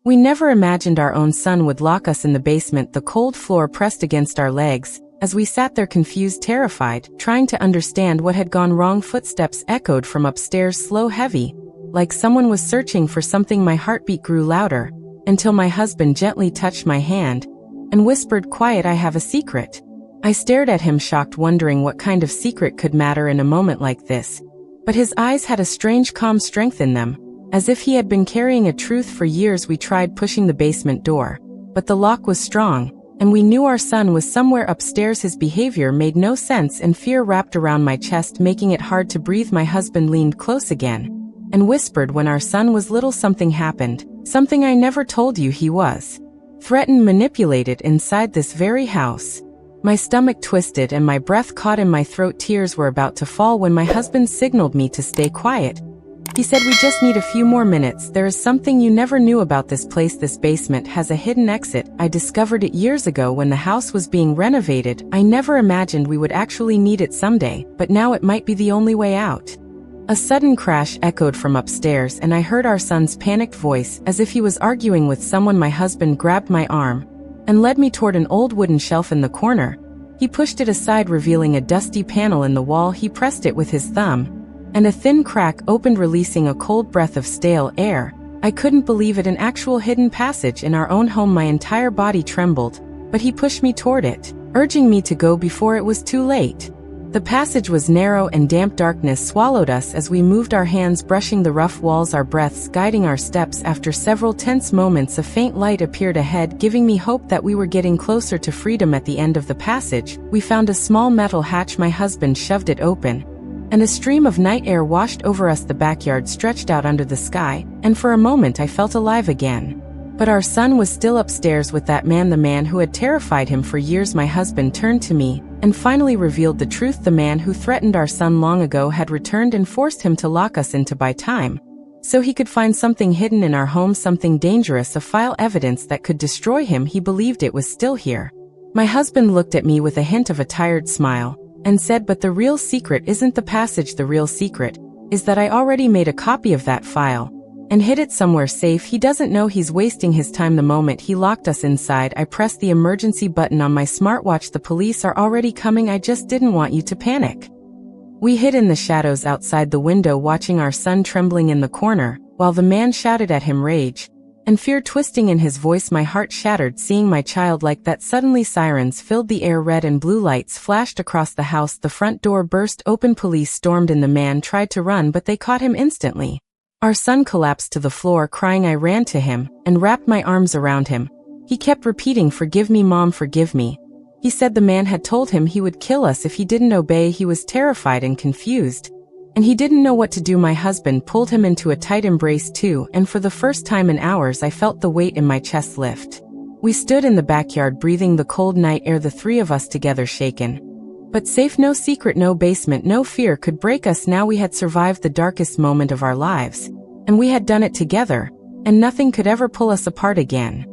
We never imagined our own son would lock us in the basement, the cold floor pressed against our legs. As we sat there confused, terrified, trying to understand what had gone wrong, footsteps echoed from upstairs, slow, heavy, like someone was searching for something. My heartbeat grew louder, until my husband gently touched my hand and whispered, "Quiet, I have a secret." I stared at him, shocked, wondering what kind of secret could matter in a moment like this. But his eyes had a strange calm strength in them, as if he had been carrying a truth for years. We tried pushing the basement door, but the lock was strong, and we knew our son was somewhere upstairs. His behavior made no sense, and fear wrapped around my chest, making it hard to breathe. My husband leaned close again and whispered, "When our son was little, something happened, something I never told you. He was threatened, manipulated inside this very house." My stomach twisted and my breath caught in my throat. Tears were about to fall when my husband signaled me to stay quiet. He said, "We just need a few more minutes. There is something you never knew about this place. This basement has a hidden exit. I discovered it years ago when the house was being renovated. I never imagined we would actually need it someday, but now it might be the only way out." A sudden crash echoed from upstairs, and I heard our son's panicked voice, as if he was arguing with someone. My husband grabbed my arm and led me toward an old wooden shelf in the corner. He pushed it aside, revealing a dusty panel in the wall. He pressed it with his thumb, and a thin crack opened, releasing a cold breath of stale air. I couldn't believe it, an actual hidden passage in our own home. My entire body trembled, but he pushed me toward it, urging me to go before it was too late. The passage was narrow and damp. Darkness swallowed us as we moved, our hands brushing the rough walls, our breaths guiding our steps. After several tense moments, a faint light appeared ahead, giving me hope that we were getting closer to freedom. At the end of the passage, we found a small metal hatch. My husband shoved it open, and a stream of night air washed over us. The backyard stretched out under the sky, and for a moment I felt alive again. But our son was still upstairs with that man, the man who had terrified him for years. My husband turned to me and finally revealed the truth. The man who threatened our son long ago had returned and forced him to lock us in to buy time, so he could find something hidden in our home, something dangerous, a file, evidence that could destroy him. He believed it was still here. My husband looked at me with a hint of a tired smile and said, "But the real secret isn't the passage. The real secret is that I already made a copy of that file and hid it somewhere safe. He doesn't know. He's wasting his time." The moment he locked us inside, I pressed the emergency button on my smartwatch. "The police are already coming. I just didn't want you to panic." We hid in the shadows outside the window, watching our son trembling in the corner, while the man shouted at him, rage and fear twisting in his voice. My heart shattered seeing my child like that. Suddenly sirens filled the air, red and blue lights flashed across the house. The front door burst open. Police stormed in. The man tried to run, but they caught him instantly. Our son collapsed to the floor crying. I ran to him and wrapped my arms around him. He kept repeating, "Forgive me, Mom, forgive me." He said the man had told him he would kill us if he didn't obey. He was terrified and confused, and he didn't know what to do. My husband pulled him into a tight embrace too, and for the first time in hours I felt the weight in my chest lift. We stood in the backyard breathing the cold night air, the three of us together, shaken but safe. No secret, no basement, no fear could break us now. We had survived the darkest moment of our lives, and we had done it together, and nothing could ever pull us apart again.